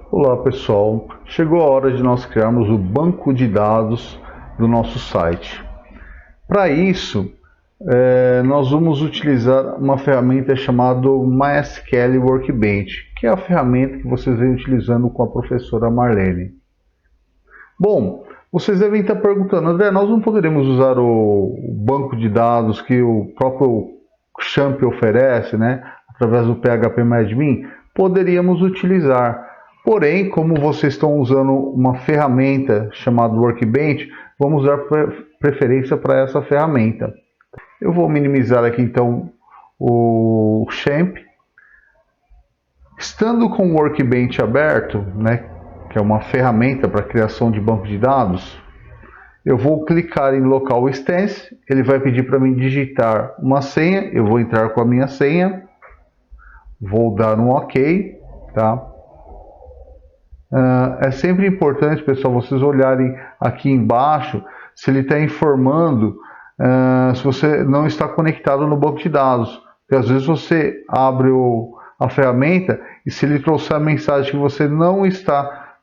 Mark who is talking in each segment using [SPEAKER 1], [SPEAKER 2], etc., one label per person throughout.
[SPEAKER 1] Olá pessoal, chegou a hora de nós criarmos o banco de dados do nosso site. Para isso, nós vamos utilizar uma ferramenta chamada MySQL Workbench, que é a ferramenta que vocês vêm utilizando com a professora Marlene. Bom, vocês devem estar perguntando, André, nós não poderíamos usar o banco de dados que o próprio XAMPP oferece, né, através do PHPMyAdmin? Poderíamos utilizar. Porém, como vocês estão usando uma ferramenta chamada Workbench, vamos dar preferência para essa ferramenta. Eu vou minimizar aqui então o XAMPP. Estando com o Workbench aberto, né, que é uma ferramenta para criação de banco de dados, eu vou clicar em Local Instance, ele vai pedir para mim digitar uma senha, eu vou entrar com a minha senha, vou dar um OK, tá? É sempre importante, pessoal, vocês olharem aqui embaixo se ele está informando se você não está conectado no banco de dados. Porque às vezes você abre a ferramenta e se ele trouxer a mensagem que você não está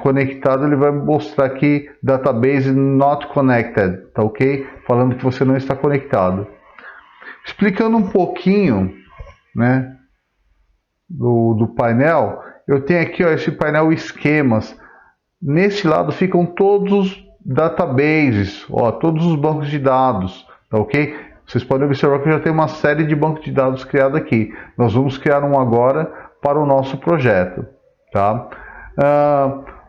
[SPEAKER 1] conectado, ele vai mostrar aqui Database Not Connected, tá ok? Falando que você não está conectado. Explicando um pouquinho, né, do painel, eu tenho aqui esse painel esquemas. Nesse lado ficam todos os databases, todos os bancos de dados, tá ok? Vocês podem observar que eu já tenho uma série de bancos de dados criados aqui. Nós vamos criar um agora para o nosso projeto, tá?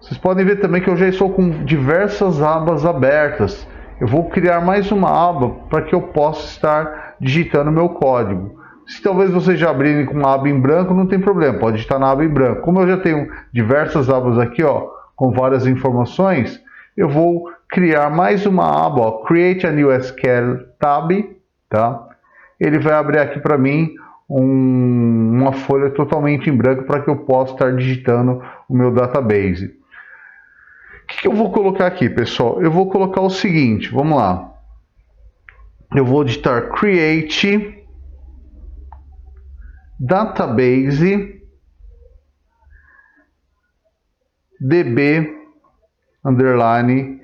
[SPEAKER 1] Vocês podem ver também que eu já estou com diversas abas abertas. Eu vou criar mais uma aba para que eu possa estar digitando meu código. Se talvez vocês já abrirem com uma aba em branco, não tem problema, pode estar na aba em branco. Como eu já tenho diversas abas aqui, com várias informações, eu vou criar mais uma aba, Create a New SQL Tab, tá? Ele vai abrir aqui para mim uma folha totalmente em branco para que eu possa estar digitando o meu database. O que eu vou colocar aqui, pessoal? Eu vou colocar o seguinte, vamos lá. Eu vou digitar Create Database DB underline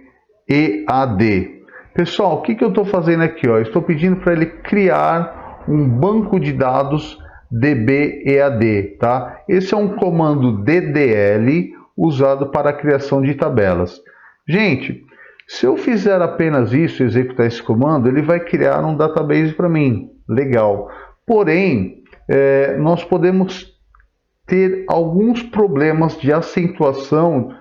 [SPEAKER 1] EAD. Pessoal, o que eu estou fazendo aqui? Estou pedindo para ele criar um banco de dados DB EAD, tá? Esse é um comando DDL usado para a criação de tabelas. Gente, se eu fizer apenas isso, executar esse comando, ele vai criar um database para mim. Legal. Porém, nós podemos ter alguns problemas de acentuação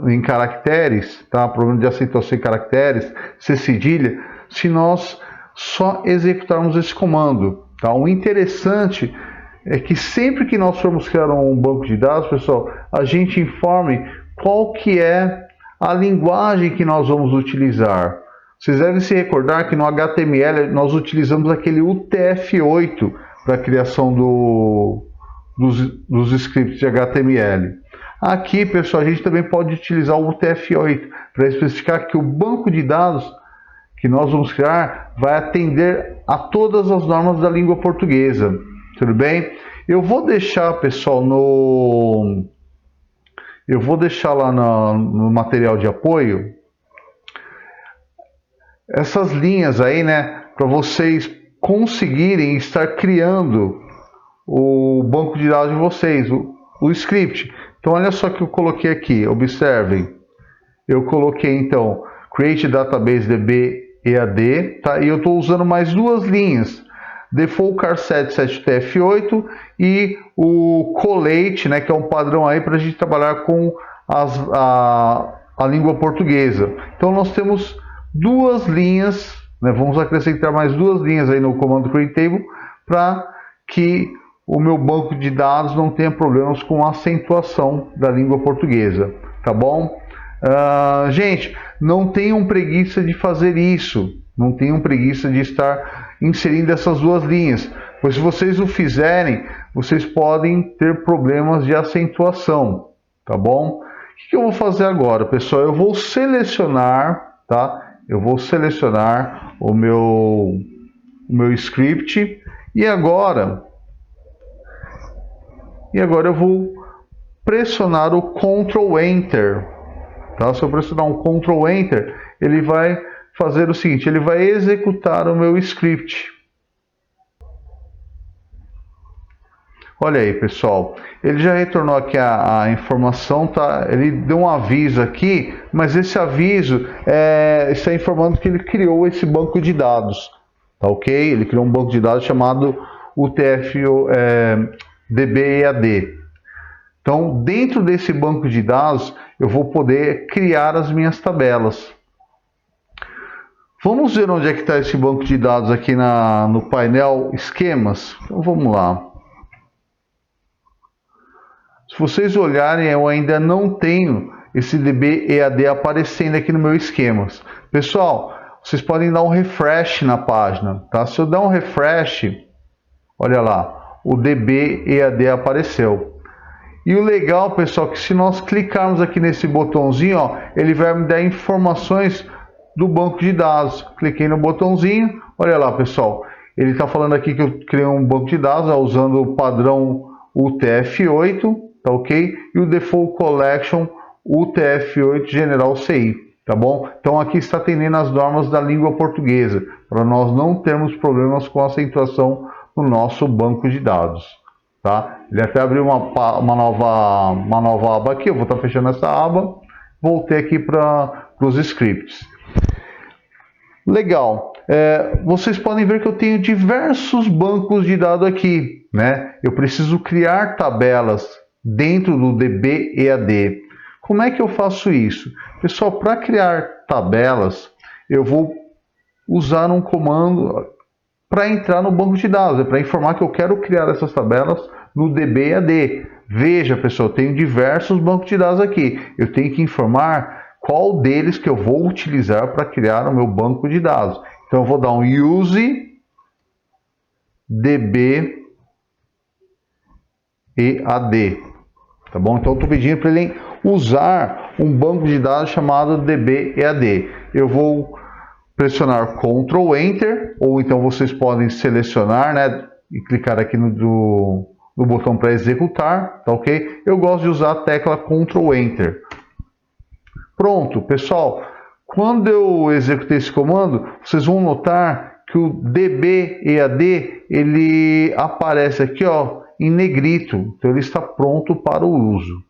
[SPEAKER 1] em caracteres, tá? Problema de acentuação em caracteres, C cedilha, se nós só executarmos esse comando, tá? O interessante é que sempre que nós formos criar um banco de dados, pessoal, a gente informe qual que é a linguagem que nós vamos utilizar. Vocês devem se recordar que no HTML nós utilizamos aquele UTF-8 para a criação dos scripts de HTML. Aqui, pessoal, a gente também pode utilizar o UTF-8 para especificar que o banco de dados que nós vamos criar vai atender a todas as normas da língua portuguesa. Tudo bem? Eu vou deixar, pessoal, eu vou deixar lá no material de apoio essas linhas aí, né, para vocês conseguirem estar criando o banco de dados de vocês, o script. Então, olha só que eu coloquei aqui, observem. Eu coloquei, então, Create Database DB EAD, tá? E eu estou usando mais duas linhas, Default Char Set UTF-8 e o Collate, né, que é um padrão aí para a gente trabalhar com a língua portuguesa. Então, nós temos duas linhas, né, vamos acrescentar mais duas linhas aí no comando Create Table para que o meu banco de dados não tenha problemas com a acentuação da língua portuguesa, tá bom? Gente, não tenham preguiça de fazer isso, não tenham preguiça de estar inserindo essas duas linhas, pois se vocês o fizerem, vocês podem ter problemas de acentuação, tá bom? O que eu vou fazer agora, pessoal? Eu vou selecionar, tá? Eu vou selecionar o meu script e agora E agora eu vou pressionar o Ctrl Enter. Tá? Se eu pressionar um Ctrl Enter, ele vai fazer o seguinte, ele vai executar o meu script. Olha aí, pessoal, ele já retornou aqui a informação, tá? Ele deu um aviso aqui, mas esse aviso está informando que ele criou esse banco de dados, tá ok? Ele criou um banco de dados chamado UTF-DB-EAD. Então, dentro desse banco de dados, eu vou poder criar as minhas tabelas. Vamos ver onde é que está esse banco de dados aqui no painel esquemas? Então, vamos lá. Se vocês olharem, eu ainda não tenho esse DB-EAD aparecendo aqui no meu esquemas. Pessoal, vocês podem dar um refresh na página, tá? Se eu dar um refresh, olha lá, o DB-EAD apareceu. E o legal, pessoal, é que se nós clicarmos aqui nesse botãozinho, ó, ele vai me dar informações do banco de dados. Cliquei no botãozinho, olha lá, pessoal, ele está falando aqui que eu criei um banco de dados, ó, usando o padrão UTF-8, tá ok? E o Default Collection UTF-8 General CI, tá bom? Então aqui está atendendo as normas da língua portuguesa, para nós não termos problemas com a acentuação no nosso banco de dados, tá? Ele até abriu uma nova aba aqui, eu vou estar fechando essa aba, voltei aqui para os scripts. Legal, vocês podem ver que eu tenho diversos bancos de dados aqui, né? Eu preciso criar tabelas dentro do DB-EAD. Como é que eu faço isso? Pessoal, para criar tabelas, eu vou usar um comando para entrar no banco de dados, para informar que eu quero criar essas tabelas no DB-EAD. Veja, pessoal, eu tenho diversos bancos de dados aqui. Eu tenho que informar qual deles que eu vou utilizar para criar o meu banco de dados. Então eu vou dar um use DB-EAD, tá bom? Então eu estou pedindo para ele usar um banco de dados chamado DB-EAD. Eu vou pressionar Ctrl Enter, ou então vocês podem selecionar, né, e clicar aqui no botão para executar, tá ok? Eu gosto de usar a tecla Ctrl Enter. Pronto, pessoal, quando eu executei esse comando, vocês vão notar que o DB-EAD, ele aparece aqui, ó, em negrito, então ele está pronto para o uso.